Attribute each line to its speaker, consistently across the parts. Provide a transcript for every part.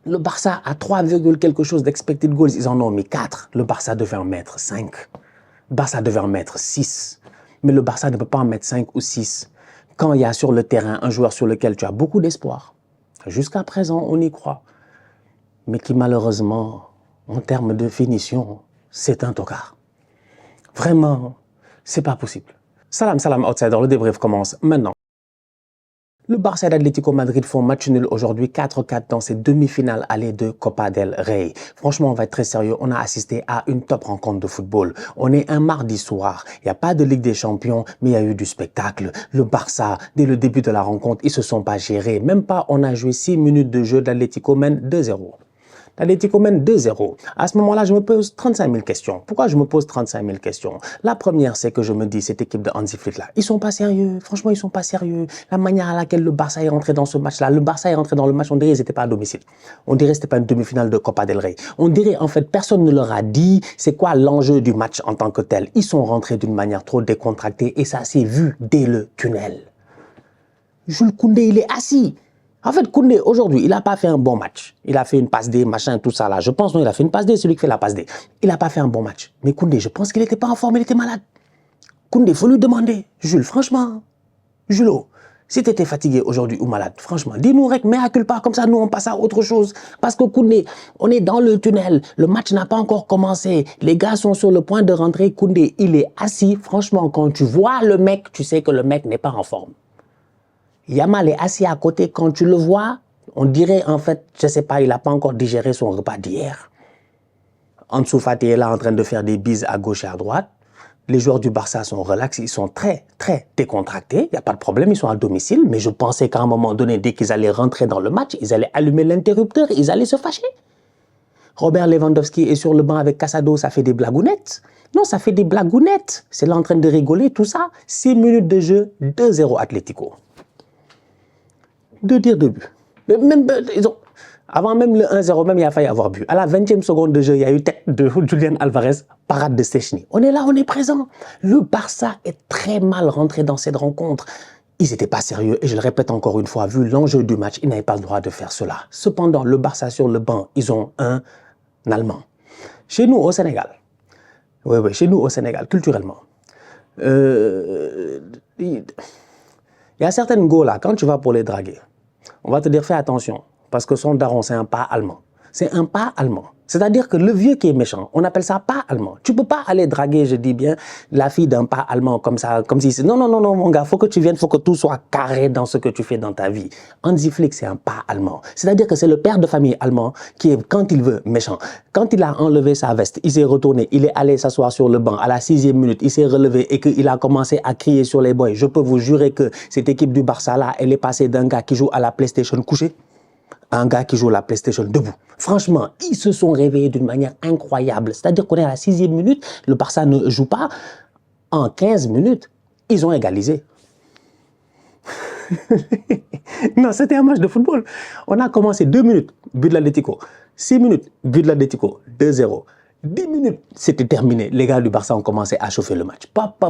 Speaker 1: Le Barça a 3, quelque chose d'expected goals. Ils en ont mis 4. Le Barça devait en mettre 5. Le Barça devait en mettre 6. Mais le Barça ne peut pas en mettre 5 ou 6. Quand il y a sur le terrain un joueur sur lequel tu as beaucoup d'espoir, jusqu'à présent, on y croit, mais qui malheureusement, en termes de finition, c'est un tocard. Vraiment, c'est pas possible. Salam, salam, outsider, le débrief commence maintenant. Le Barça et l'Atlético Madrid font match nul aujourd'hui 4-4 dans ces demi-finales allées de Copa del Rey. Franchement, on va être très sérieux. On a assisté à une top rencontre de football. On est un mardi soir. Il n'y a pas de Ligue des Champions, mais il y a eu du spectacle. Le Barça, dès le début de la rencontre, ils se sont pas gérés. Même pas, on a joué 6 minutes de jeu. L'Atlético mène 2-0. L'Atlético mène 2-0. À ce moment-là, je me pose 35 000 questions. Pourquoi je me pose 35 000 questions? La première, c'est que je me dis, cette équipe de Hansi Flick là, ils sont pas sérieux. Franchement, ils sont pas sérieux. La manière à laquelle le Barça est rentré dans ce match-là, le Barça est rentré dans le match, on dirait qu'ils n'étaient pas à domicile. On dirait que c'était pas une demi-finale de Copa del Rey. On dirait, en fait, personne ne leur a dit c'est quoi l'enjeu du match en tant que tel. Ils sont rentrés d'une manière trop décontractée et ça s'est vu dès le tunnel. Jules Koundé, il est assis. En fait, Koundé, aujourd'hui, il n'a pas fait un bon match. Il a fait une passe D, machin, tout ça là. Je pense, non, il a fait une passe D, celui qui fait la passe D. Il n'a pas fait un bon match. Mais Koundé, je pense qu'il n'était pas en forme, il était malade. Koundé, il faut lui demander. Jules, franchement, Jules, si tu étais fatigué aujourd'hui ou malade, franchement, dis-nous, mais accule pas, comme ça, nous, on passe à autre chose. Parce que Koundé, on est dans le tunnel. Le match n'a pas encore commencé. Les gars sont sur le point de rentrer. Koundé, il est assis. Franchement, quand tu vois le mec, tu sais que le mec n'est pas en forme. Yamal est assis à côté. Quand tu le vois, on dirait en fait, je sais pas, il n'a pas encore digéré son repas d'hier. Ansu Fati est là en train de faire des bises à gauche et à droite. Les joueurs du Barça sont relax, ils sont très décontractés. Il n'y a pas de problème, ils sont à domicile. Mais je pensais qu'à un moment donné, dès qu'ils allaient rentrer dans le match, ils allaient allumer l'interrupteur, ils allaient se fâcher. Robert Lewandowski est sur le banc avec Casado, ça fait des blagounettes. Non, ça fait des blagounettes. C'est là en train de rigoler, tout ça. 6 minutes de jeu, 2-0 Atlético. 2 tirs de but. Même, avant même le 1-0, même il a failli avoir but. À la 20e seconde de jeu, il y a eu tête de Julian Alvarez, parade de Szczęsny. On est là, on est présent. Le Barça est très mal rentré dans cette rencontre. Ils n'étaient pas sérieux et je le répète encore une fois, vu l'enjeu du match, ils n'avaient pas le droit de faire cela. Cependant, le Barça sur le banc, ils ont un Allemand. Chez nous au Sénégal, oui, chez nous au Sénégal, culturellement, il y a certaines go là, quand tu vas pour les draguer, on va te dire fais attention, parce que son daron c'est un pas allemand. C'est un pas allemand. C'est-à-dire que le vieux qui est méchant, on appelle ça pas allemand. Tu peux pas aller draguer, je dis bien, la fille d'un pas allemand comme ça, comme si c'est... Non, mon gars, faut que tu viennes, faut que tout soit carré dans ce que tu fais dans ta vie. Hansi Flick, c'est un pas allemand. C'est-à-dire que c'est le père de famille allemand qui est, quand il veut, méchant. Quand il a enlevé sa veste, il s'est retourné, il est allé s'asseoir sur le banc. À la 6e minute, il s'est relevé et qu'il a commencé à crier sur les boys. Je peux vous jurer que cette équipe du Barça là, elle est passée d'un gars qui joue à la PlayStation couché un gars qui joue à la PlayStation debout. Franchement, ils se sont réveillés d'une manière incroyable. C'est-à-dire qu'on est à la 6e minute, le Barça ne joue pas. En 15 minutes, ils ont égalisé. Non, c'était un match de football. On a commencé 2 minutes, but de l'Atlético. 6 minutes, but de l'Atlético, 2-0. 10 minutes, c'était terminé. Les gars du Barça ont commencé à chauffer le match. Pop.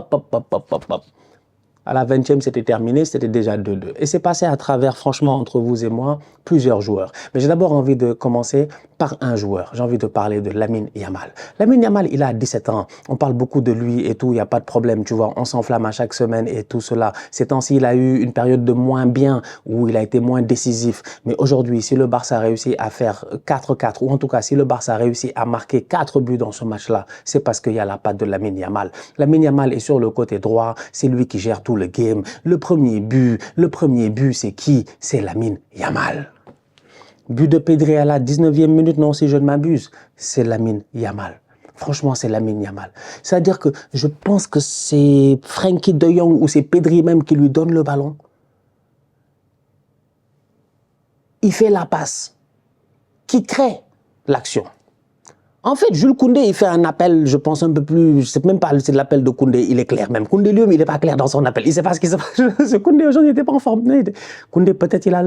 Speaker 1: À la 20e, c'était terminé, c'était déjà 2-2. Et c'est passé à travers, franchement, entre vous et moi, plusieurs joueurs. Mais j'ai d'abord envie de commencer par un joueur. J'ai envie de parler de Lamine Yamal. Lamine Yamal, il a 17 ans. On parle beaucoup de lui et tout, il n'y a pas de problème, tu vois. On s'enflamme à chaque semaine et tout cela. Ces temps-ci, il a eu une période de moins bien, où il a été moins décisif. Mais aujourd'hui, si le Barça réussit à faire 4-4, ou en tout cas, si le Barça réussit à marquer 4 buts dans ce match-là, c'est parce qu'il y a la patte de Lamine Yamal. Lamine Yamal est sur le côté droit, c'est lui qui gère tout le game. Le premier but, c'est qui? C'est Lamine Yamal. But de Pedri à la 19e minute, non, si je ne m'abuse, c'est Lamine Yamal. Franchement, c'est Lamine Yamal. C'est-à-dire que je pense que c'est Frenkie de Jong ou c'est Pedri même qui lui donne le ballon. Il fait la passe qui crée l'action. En fait, Jules Koundé, il fait un appel, je pense un peu plus, c'est même pas c'est l'appel de Koundé, il est clair même. Koundé lui-même, il n'est pas clair dans son appel. Il ne sait pas ce qui se passe. Ce Koundé aujourd'hui n'était pas en forme. Koundé, peut-être il a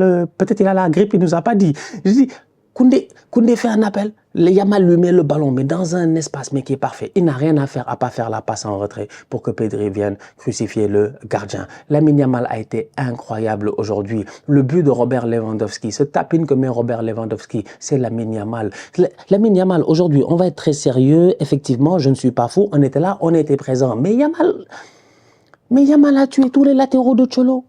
Speaker 1: la grippe, il ne nous a pas dit. Je dis, Koundé fait un appel, Yamal lui met le ballon, mais dans un espace mais qui est parfait. Il n'a rien à faire à pas faire la passe en retrait pour que Pedri vienne crucifier le gardien. Lamine Yamal a été incroyable aujourd'hui. Le but de Robert Lewandowski, ce tapine que met Robert Lewandowski, c'est Lamine Yamal. Lamine Yamal, aujourd'hui, on va être très sérieux. Effectivement, je ne suis pas fou. On était là, on était présent. Mais Yamal a tué tous les latéraux de Cholo.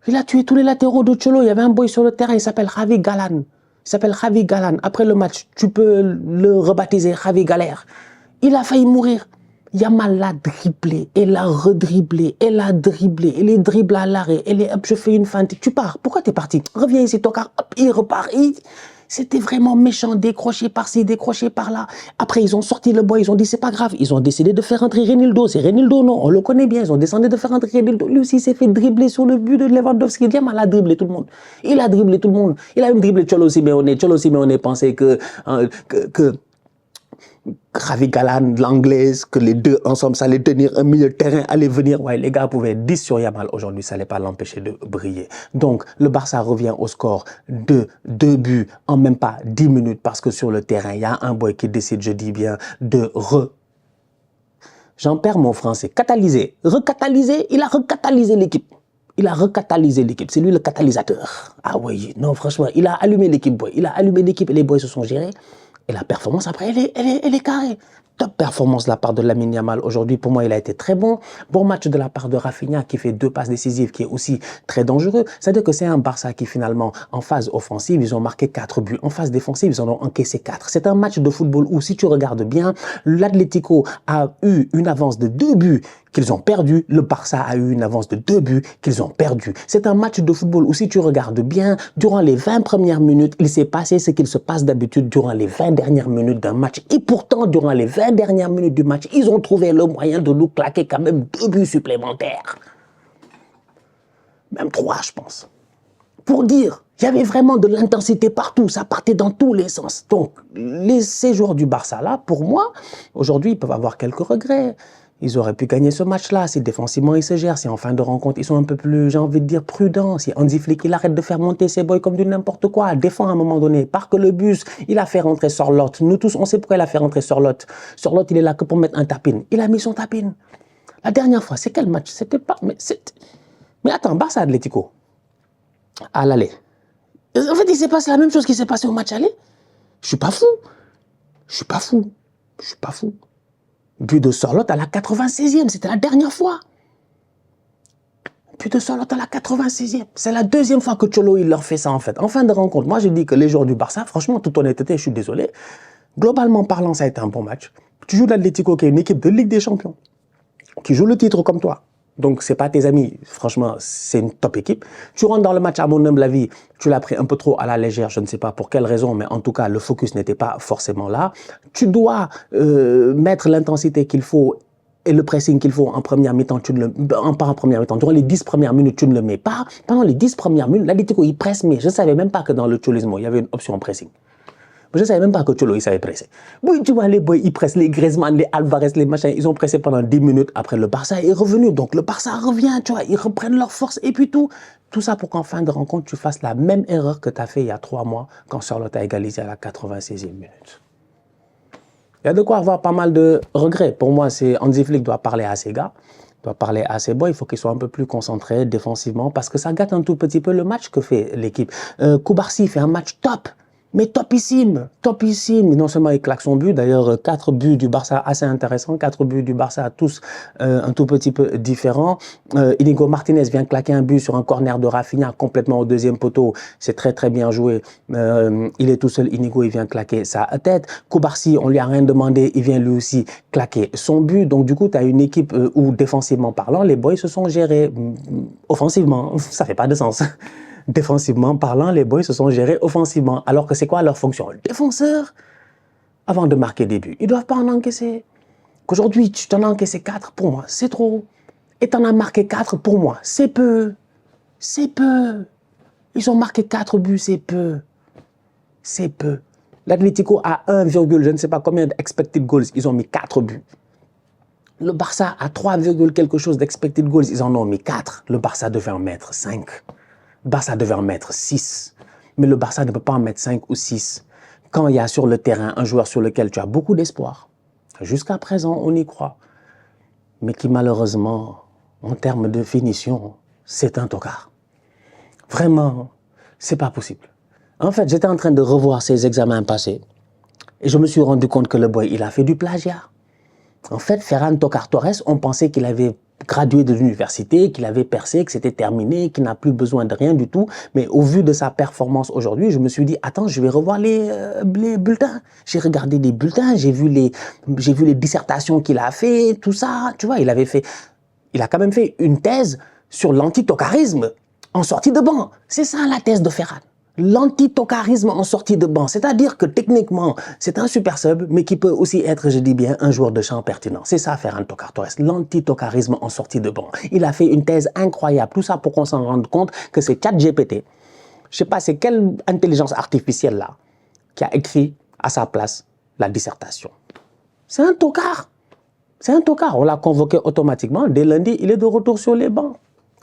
Speaker 1: Il a tué tous les latéraux de Cholo. Il y avait un boy sur le terrain, il s'appelle Javi Galan. Il s'appelle Javi Galan. Après le match, tu peux le rebaptiser Javi Galère. Il a failli mourir. Yamal l'a dribblé, et l'a redribblé, et l'a dribblé, et les dribbles à l'arrêt, et les hop, je fais une feinte. Tu pars. Pourquoi t'es parti? Reviens ici, ton car, hop, il repart. C'était vraiment méchant, décroché par-ci, décroché par-là. Après, ils ont sorti le bois, ils ont dit, c'est pas grave. Ils ont décidé de faire entrer Renildo. C'est Renildo, non, on le connaît bien. Ils ont décidé de faire entrer Renildo. Lui aussi, il s'est fait dribbler sur le but de Lewandowski. Yamal a dribblé tout le monde. Il a dribblé tout le monde. Il a même dribblé Cholo Simeone. Cholo Simeone pensait que Javi Galan, l'anglaise, que les deux ensemble, ça allait tenir un milieu de terrain, allait venir. Ouais, les gars pouvaient être 10 sur Yamal aujourd'hui, ça n'allait pas l'empêcher de briller. Donc, le Barça revient au score de 2 buts en même pas 10 minutes parce que sur le terrain, il y a un boy qui décide, je dis bien, J'en perds mon français. Catalyser. Recatalyser, il a recatalyser l'équipe. Il a recatalyser l'équipe. C'est lui le catalyseur. Ah oui, non, franchement, il a allumé l'équipe, boy. Il a allumé l'équipe et les boys se sont gérés. Et la performance, après, elle est carrée. Top performance de la part de Lamine Yamal. Aujourd'hui, pour moi, il a été très bon. Bon match de la part de Rafinha qui fait 2 passes décisives, qui est aussi très dangereux. C'est-à-dire que c'est un Barça qui, finalement, en phase offensive, ils ont marqué 4 buts. En phase défensive, ils en ont encaissé 4. C'est un match de football où, si tu regardes bien, l'Atlético a eu une avance de 2 buts qu'ils ont perdu. Le Barça a eu une avance de 2 buts qu'ils ont perdu. C'est un match de football où, si tu regardes bien, durant les 20 premières minutes, il s'est passé ce qu'il se passe d'habitude durant les 20 dernières minutes d'un match. Et pourtant, durant les 20 dernières minutes du match, ils ont trouvé le moyen de nous claquer quand même 2 buts supplémentaires. Même 3, je pense. Pour dire, il y avait vraiment de l'intensité partout, ça partait dans tous les sens. Donc, ces joueurs du Barça là, pour moi, aujourd'hui, ils peuvent avoir quelques regrets. Ils auraient pu gagner ce match-là si défensivement ils se gèrent, si en fin de rencontre ils sont un peu plus, j'ai envie de dire, prudents, si Hansi Flick il arrête de faire monter ses boys comme du n'importe quoi, défend à un moment donné, parque le bus, il a fait rentrer Sorloth. Nous tous, on sait pourquoi il a fait rentrer Sorloth. Sorloth, il est là que pour mettre un tapine. Il a mis son tapine. La dernière fois, c'est quel match? C'était pas... Mais attends, Barça Atlético, à l'aller. En fait, il s'est passé la même chose qui s'est passé au match aller. Je suis pas fou. Je suis pas fou. Je suis pas fou. But de Sorloth à la 96e, c'était la dernière fois. But de Sorloth à la 96e. C'est la 2e fois que Cholo, il leur fait ça, en fait. En fin de rencontre, moi, j'ai dit que les joueurs du Barça, franchement, toute honnêteté, je suis désolé. Globalement parlant, ça a été un bon match. Tu joues l'Atlético, qui est une équipe de Ligue des Champions, qui joue le titre comme toi. Donc, c'est pas tes amis. Franchement, c'est une top équipe. Tu rentres dans le match, à mon humble avis, tu l'as pris un peu trop à la légère. Je ne sais pas pour quelle raison, mais en tout cas, le focus n'était pas forcément là. Tu dois mettre l'intensité qu'il faut et le pressing qu'il faut en première mi-temps, pas en première mi-temps, durant les 10 premières minutes, tu ne le mets pas. Pendant les 10 premières minutes, l'Atlético, il presse, mais je ne savais même pas que dans le cholismo, il y avait une option pressing. Je ne savais même pas que Cholo, il savait presser. Oui, tu vois, les boys, ils pressent, les Griezmann, les Alvarez, les machins, ils ont pressé pendant 10 minutes. Après, le Barça est revenu. Donc, le Barça revient, tu vois, ils reprennent leur force et puis tout. Tout ça pour qu'en fin de rencontre, tu fasses la même erreur que tu as fait il y a 3 mois quand Sorloth a égalisé à la 96e minute. Il y a de quoi avoir pas mal de regrets. Pour moi, Hansi Flick doit parler à ses gars, doit parler à ses boys. Il faut qu'ils soient un peu plus concentrés défensivement parce que ça gâte un tout petit peu le match que fait l'équipe. Koubarsi fait un match top. Mais topissime, topissime. Non seulement il claque son but, d'ailleurs 4 buts du Barça assez intéressants, 4 buts du Barça tous un tout petit peu différents. Inigo Martinez vient claquer un but sur un corner de Rafinha complètement au 2e poteau. C'est très très bien joué. Il est tout seul, Inigo, il vient claquer sa tête. Koubarsi, on lui a rien demandé, il vient lui aussi claquer son but. Donc du coup, tu as une équipe où défensivement parlant, les boys se sont gérés. Offensivement, ça fait pas de sens. Défensivement parlant, les boys se sont gérés offensivement. Alors que c'est quoi leur fonction? Défenseur, avant de marquer des buts, ils ne doivent pas en encaisser. Qu'aujourd'hui, tu t'en as encaissé 4, pour moi, c'est trop. Et tu en as marqué 4, pour moi, c'est peu. C'est peu. Ils ont marqué 4 buts, c'est peu. C'est peu. L'Atlético a 1, je ne sais pas combien d'expected goals, ils ont mis 4 buts. Le Barça a 3, quelque chose d'expected goals, ils en ont mis 4. Le Barça devait en mettre 5. Le Barça devait en mettre 6. Mais le Barça ne peut pas en mettre 5 ou 6. Quand il y a sur le terrain un joueur sur lequel tu as beaucoup d'espoir, jusqu'à présent on y croit, mais qui malheureusement, en termes de finition, c'est un tocard. Vraiment, c'est pas possible. En fait, j'étais en train de revoir ses examens passés et je me suis rendu compte que le boy, il a fait du plagiat. En fait, Ferran Tocard Torres, on pensait qu'il avait gradué de l'université, qu'il avait percé, que c'était terminé, qu'il n'a plus besoin de rien du tout. Mais au vu de sa performance aujourd'hui, je me suis dit, attends, je vais revoir les bulletins. J'ai regardé les bulletins, j'ai vu les dissertations qu'il a fait, tout ça. Tu vois, il a quand même fait une thèse sur l'antitocarisme en sortie de banc. C'est ça la thèse de Ferran. L'antitocarisme en sortie de banc. C'est-à-dire que techniquement, c'est un super sub, mais qui peut aussi être, je dis bien, un joueur de champ pertinent. C'est ça, Ferran Tocard Torres. L'antitocarisme en sortie de banc. Il a fait une thèse incroyable. Tout ça pour qu'on s'en rende compte que c'est ChatGPT. Je sais pas, c'est quelle intelligence artificielle là qui a écrit à sa place la dissertation. C'est un tocard. C'est un tocard. On l'a convoqué automatiquement. Dès lundi, il est de retour sur les bancs.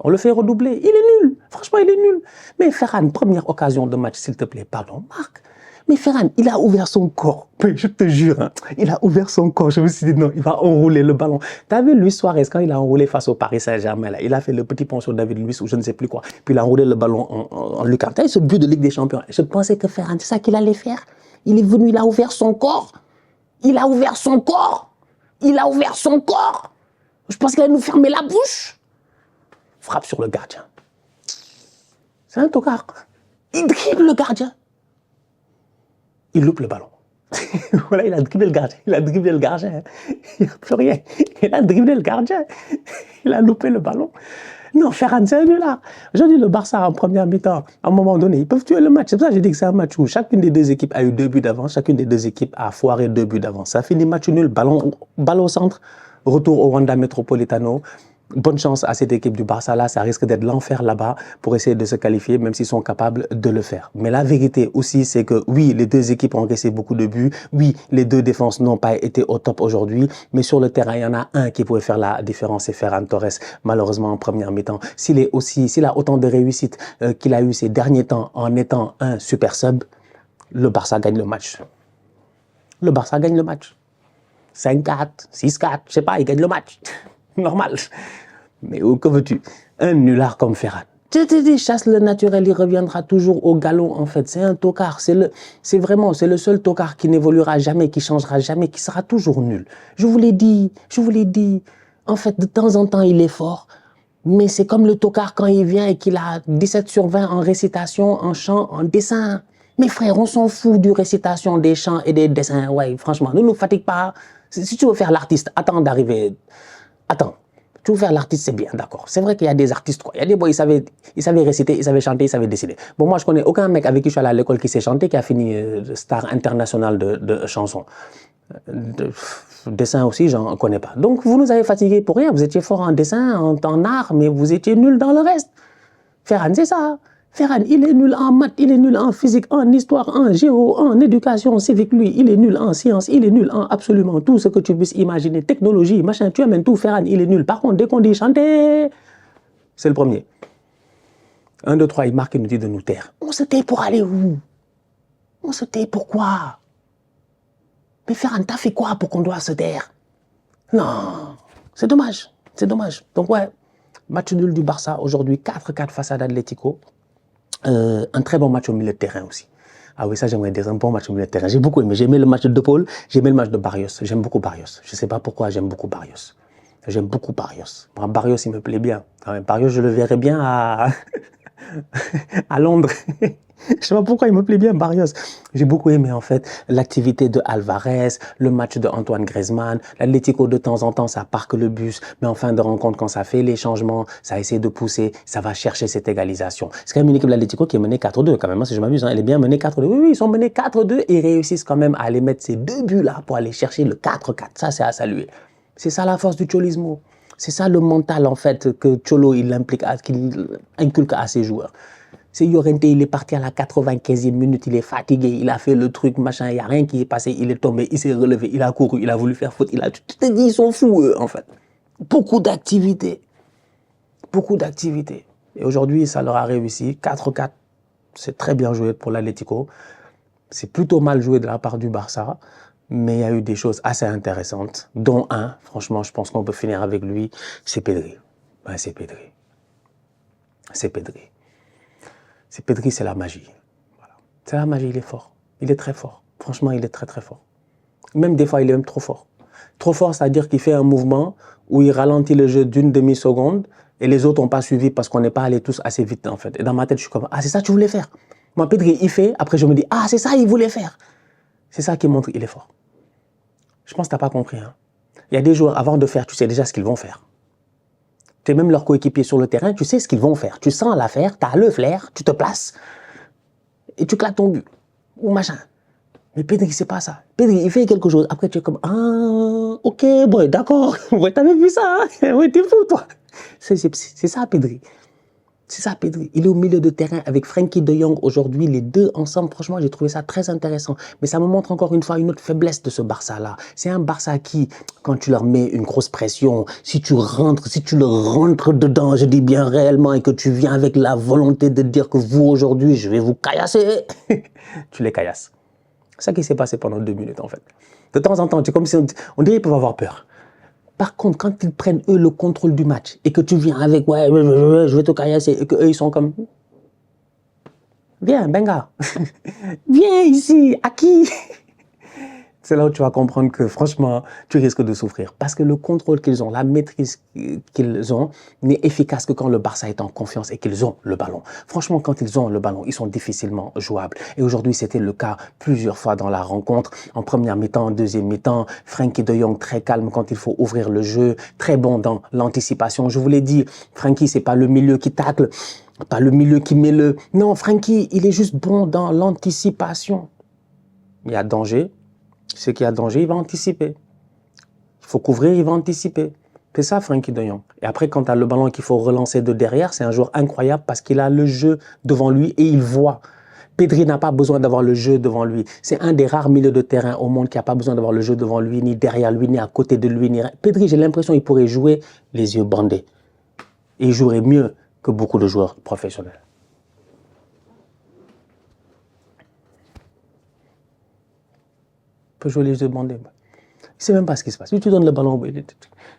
Speaker 1: On le fait redoubler. Il est nul. Franchement, il est nul. Mais Ferran, première occasion de match, s'il te plaît. Pardon, Marc. Mais Ferran, il a ouvert son corps. Mais je te jure, hein, il a ouvert son corps. Je me suis dit, non, il va enrouler le ballon. Tu as vu Luis Suarez, quand il a enroulé face au Paris Saint-Germain, là, il a fait le petit pont sur David Luiz ou je ne sais plus quoi. Puis il a enroulé le ballon en Lucas. Tu as vu ce but de Ligue des Champions? Je pensais que Ferran, c'est ça qu'il allait faire. Il est venu, il a ouvert son corps. Il a ouvert son corps. Il a ouvert son corps. Je pense qu'il allait nous fermer la bouche. Frappe sur le gardien. C'est un tocard. Il dribble le gardien. Il loupe le ballon. Voilà, il a dribblé le gardien. Il a dribblé le gardien. Il n'y a plus rien. Il a dribblé le gardien. Il a loupé le ballon. Non, Ferran, c'est un nulard. Aujourd'hui, le Barça, en première mi-temps, à un moment donné, ils peuvent tuer le match. C'est pour ça que j'ai dit que c'est un match où chacune des deux équipes a eu 2 buts d'avance. Chacune des deux équipes a foiré 2 buts d'avance. Ça finit match nul, ballon au centre, retour au Wanda Metropolitano. Bonne chance à cette équipe du Barça là, ça risque d'être l'enfer là-bas pour essayer de se qualifier, même s'ils sont capables de le faire. Mais la vérité aussi, c'est que oui, les deux équipes ont encaissé beaucoup de buts, oui, les deux défenses n'ont pas été au top aujourd'hui, mais sur le terrain, il y en a un qui pouvait faire la différence, c'est Ferran Torres, malheureusement en première mi-temps. S'il a autant de réussite qu'il a eu ces derniers temps en étant un super sub, le Barça gagne le match. Le Barça gagne le match. 5-4, 6-4, je sais pas, il gagne le match. Normal. Mais que veux-tu? Un nulard comme Ferran. Tu chasse le naturel, il reviendra toujours au galop en fait. C'est un tocard. C'est le seul tocard qui n'évoluera jamais, qui changera jamais, qui sera toujours nul. Je vous l'ai dit. En fait, de temps en temps, il est fort. Mais c'est comme le tocard quand il vient et qu'il a 17 sur 20 en récitation, en chant, en dessin. Mes frères, on s'en fout du récitation, des chants et des dessins. Ouais, franchement, ne nous fatigue pas. Si tu veux faire l'artiste, attends d'arriver. Attends. Tu veux faire l'artiste, c'est bien, d'accord. C'est vrai qu'il y a des artistes, quoi. Il y a des boys, ils savaient réciter, ils savaient chanter, ils savaient dessiner. Bon, moi, je connais aucun mec avec qui je suis allé à l'école qui sait chanter, qui a fini star international de chansons. Dessin aussi, j'en connais pas. Donc, vous nous avez fatigués pour rien. Vous étiez fort en dessin, en art, mais vous étiez nuls dans le reste. Ferran, c'est ça. Ferran, il est nul en maths, il est nul en physique, en histoire, en géo, en éducation civique, lui. Il est nul en sciences, il est nul en absolument tout ce que tu puisses imaginer. Technologie, machin, tu amènes tout. Ferran, il est nul. Par contre, dès qu'on dit chanter, c'est le premier. 1, 2, 3, il marque et nous dit de nous taire. On se tait pour aller où? On se tait pourquoi? Mais Ferran, t'as fait quoi pour qu'on doive se taire? Non, c'est dommage. C'est dommage. Donc ouais, match nul du Barça aujourd'hui, 4-4 face à l'Atlético. Un très bon match au milieu de terrain aussi. Ah oui, ça j'aimerais dire, un bon match au milieu de terrain. J'ai beaucoup aimé. J'ai aimé le match de Paul, j'ai aimé le match de Barrios. J'aime beaucoup Barrios. Je ne sais pas pourquoi j'aime beaucoup Barrios. J'aime beaucoup Barrios. Moi, Barrios, il me plaît bien. Barrios, je le verrais bien à Londres. Je ne sais pas pourquoi il me plaît bien, Barrios. J'ai beaucoup aimé, en fait, l'activité de Alvarez, le match de Antoine Griezmann. L'Atlético, de temps en temps, ça parque le bus. Mais en fin de rencontre, quand ça fait les changements, ça essaie de pousser, ça va chercher cette égalisation. C'est quand même une équipe de l'Atlético qui est menée 4-2, quand même, si je m'abuse. Hein. Elle est bien menée 4-2. Oui, ils sont menés 4-2 et réussissent quand même à aller mettre ces 2 buts-là pour aller chercher le 4-4. Ça, c'est à saluer. C'est ça la force du cholismo. C'est ça le mental, en fait, que Cholo, il inculque à ses joueurs. C'est Llorente, il est parti à la 95e minute, il est fatigué, il a fait le truc, machin, il n'y a rien qui est passé, il est tombé, il s'est relevé, il a couru, il a voulu faire faute, tu te dis, ils sont fous, eux, en fait. Beaucoup d'activités. Beaucoup d'activités. Et aujourd'hui, ça leur a réussi. 4-4, c'est très bien joué pour l'Atlético. C'est plutôt mal joué de la part du Barça, mais il y a eu des choses assez intéressantes, dont un, franchement, je pense qu'on peut finir avec lui, c'est Pedri. Ouais, c'est Pedri. C'est Pedri. C'est Pedri, c'est la magie. Voilà. C'est la magie, il est fort. Il est très fort. Franchement, il est très très fort. Même des fois, il est même trop fort. Trop fort, c'est-à-dire qu'il fait un mouvement où il ralentit le jeu d'une demi-seconde et les autres n'ont pas suivi parce qu'on n'est pas allés tous assez vite en fait. Et dans ma tête, je suis comme, ah c'est ça que tu voulais faire. Moi, Pedri, il fait, après je me dis, ah c'est ça qu'il voulait faire. C'est ça qui montre qu'il est fort. Je pense que tu n'as pas compris. Hein. Il y a des joueurs, avant de faire, tu sais déjà ce qu'ils vont faire. Tu es même leur coéquipier sur le terrain, tu sais ce qu'ils vont faire. Tu sens l'affaire, tu as le flair, tu te places et tu claques ton but. Ou machin. Mais Pedri, c'est pas ça. Pedri, il fait quelque chose. Après, tu es comme, ah, ok, boy, d'accord. Ouais, t'avais vu ça, hein? Ouais, t'es fou, toi. C'est ça, Pedri. C'est ça, Pedri. Il est au milieu de terrain avec Frenkie de Jong aujourd'hui. Les deux ensemble, franchement, j'ai trouvé ça très intéressant. Mais ça me montre encore une fois une autre faiblesse de ce Barça-là. C'est un Barça qui, quand tu leur mets une grosse pression, si tu le rentres dedans, je dis bien réellement, et que tu viens avec la volonté de dire que vous, aujourd'hui, je vais vous caillasser, tu les caillasses. C'est ça qui s'est passé pendant 2 minutes, en fait. De temps en temps, c'est comme si on dirait qu'ils peuvent avoir peur. Par contre, quand ils prennent, eux, le contrôle du match et que tu viens avec, ouais, je vais te caillasser, et qu'eux, ils sont comme, viens, Benga, viens ici, à qui? C'est là où tu vas comprendre que, franchement, tu risques de souffrir. Parce que le contrôle qu'ils ont, la maîtrise qu'ils ont, n'est efficace que quand le Barça est en confiance et qu'ils ont le ballon. Franchement, quand ils ont le ballon, ils sont difficilement jouables. Et aujourd'hui, c'était le cas plusieurs fois dans la rencontre. En première mi-temps, en deuxième mi-temps, Frenkie de Jong très calme quand il faut ouvrir le jeu, très bon dans l'anticipation. Je vous l'ai dit, Frenkie, c'est pas le milieu qui tacle, pas le milieu qui met le... Non, Frenkie, il est juste bon dans l'anticipation. Il y a danger. Ce qui a danger, il va anticiper. Il faut couvrir, il va anticiper. C'est ça, Frenkie de Jong. Et après, quand tu as le ballon qu'il faut relancer de derrière, c'est un joueur incroyable parce qu'il a le jeu devant lui et il voit. Pedri n'a pas besoin d'avoir le jeu devant lui. C'est un des rares milieux de terrain au monde qui n'a pas besoin d'avoir le jeu devant lui, ni derrière lui, ni à côté de lui. Pedri, j'ai l'impression qu'il pourrait jouer les yeux bandés. Et il jouerait mieux que beaucoup de joueurs professionnels. Peut jouer les yeux bandés. Il ne sait même pas ce qui se passe. Si tu donnes le ballon, je ne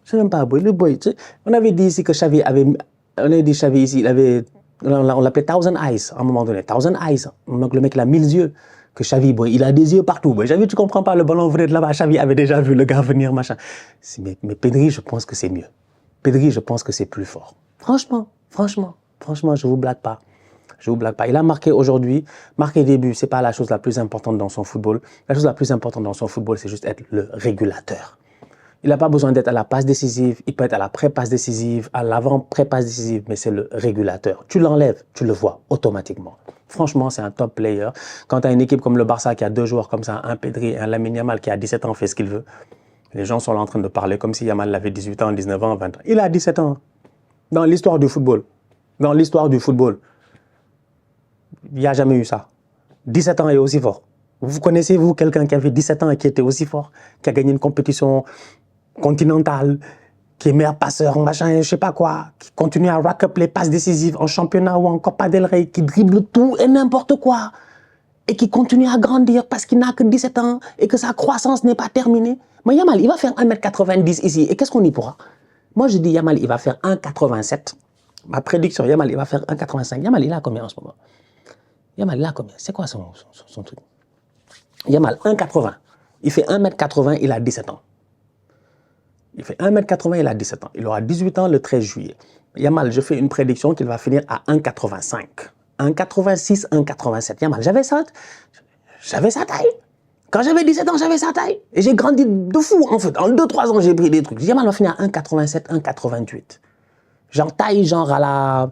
Speaker 1: sais même pas, le boy. On avait dit ici que Xavi avait, on avait dit Xavi ici, on l'appelait Thousand Eyes à un moment donné. Thousand Eyes. Donc le mec, il a 1000 yeux. Que Xavi, boy, il a des yeux partout. Boy. Xavi, tu comprends pas, le ballon venait de là-bas. Xavi avait déjà vu le gars venir, machin. Mais Pedri, je pense que c'est mieux. Pedri, je pense que c'est plus fort. Franchement, je vous blague pas. Je vous blague pas. Il a marqué aujourd'hui. Marquer des buts, c'est pas la chose la plus importante dans son football. La chose la plus importante dans son football, c'est juste être le régulateur. Il n'a pas besoin d'être à la passe décisive. Il peut être à la pré-passe décisive, à l'avant-pré-passe décisive, mais c'est le régulateur. Tu l'enlèves, tu le vois automatiquement. Franchement, c'est un top player. Quand tu as une équipe comme le Barça qui a 2 joueurs comme ça, un Pedri et un Lamine Yamal qui a 17 ans fait ce qu'il veut, les gens sont là en train de parler comme si Yamal avait 18 ans, 19 ans, 20 ans. Il a 17 ans. Dans l'histoire du football. Dans l'histoire du football. Il n'y a jamais eu ça. 17 ans et aussi fort. Vous connaissez, vous, quelqu'un qui avait 17 ans et qui était aussi fort, qui a gagné une compétition continentale, qui est meilleur passeur, machin, je sais pas quoi, qui continue à rack up les passes décisives en championnat ou en Copa del Rey, qui dribble tout et n'importe quoi, et qui continue à grandir parce qu'il n'a que 17 ans et que sa croissance n'est pas terminée. Mais Yamal, il va faire 1m90 ici, et qu'est-ce qu'on y pourra? Moi, je dis Yamal, il va faire 1,87. Ma prédiction, Yamal, il va faire 1,85. Yamal, il a combien en ce moment? Yamal, il a combien? C'est quoi son truc? Yamal, 1,80. Il fait 1m80, il a 17 ans. Il fait 1m80, il a 17 ans. Il aura 18 ans le 13 juillet. Yamal, je fais une prédiction qu'il va finir à 1,85. 1,86, 1,87. Yamal, j'avais sa taille. Quand j'avais 17 ans, j'avais sa taille. Et j'ai grandi de fou, en fait. En 2-3 ans, j'ai pris des trucs. Yamal va finir à 1,87, 1,88. Genre taille, genre à la...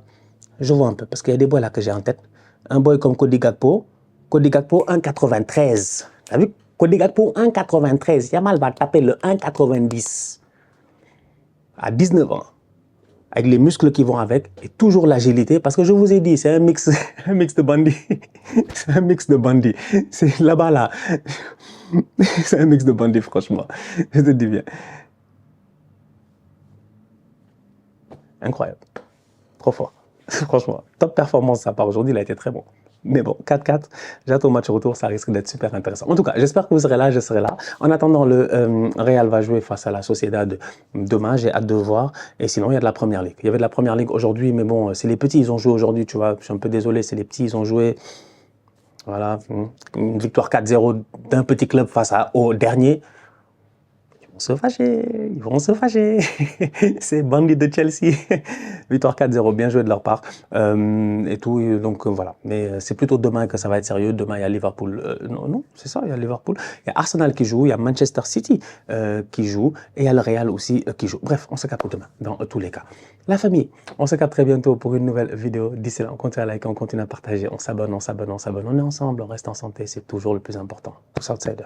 Speaker 1: Je vois un peu, parce qu'il y a des boys là que j'ai en tête. Un boy comme Cody Gakpo. Cody Gakpo, 1,93. T'as vu? Cody Gakpo, 1,93. Yamal va taper le 1,90. À 19 ans. Avec les muscles qui vont avec. Et toujours l'agilité. Parce que je vous ai dit, c'est un mix de bandits. C'est un mix de bandits. C'est là-bas, là. C'est un mix de bandits, franchement. Je te dis bien. Incroyable. Trop fort. Franchement, top performance de sa part aujourd'hui, il a été très bon. Mais bon, 4-4, j'attends au match retour, ça risque d'être super intéressant. En tout cas, j'espère que vous serez là, je serai là. En attendant, le Real va jouer face à la Sociedad demain, j'ai hâte de voir. Et sinon, il y a de la Première Ligue. Il y avait de la Première Ligue aujourd'hui, mais bon, c'est les petits, ils ont joué aujourd'hui, tu vois. Je suis un peu désolé, c'est les petits, ils ont joué. Voilà, une victoire 4-0 d'un petit club face au dernier. Ils vont se fâcher, ils vont se fâcher. C'est bandit de Chelsea. Victoire 4-0, bien joué de leur part. Et tout, donc voilà. Mais c'est plutôt demain que ça va être sérieux. Demain, il y a Liverpool. Non, c'est ça, il y a Liverpool. Il y a Arsenal qui joue, il y a Manchester City qui joue, et il y a le Real aussi qui joue. Bref, on se capte demain, dans tous les cas. La famille, on se capte très bientôt pour une nouvelle vidéo. D'ici là, on continue à liker, on continue à partager, on s'abonne, on s'abonne, on s'abonne. On est ensemble, on reste en santé, c'est toujours le plus important. Tous outsiders.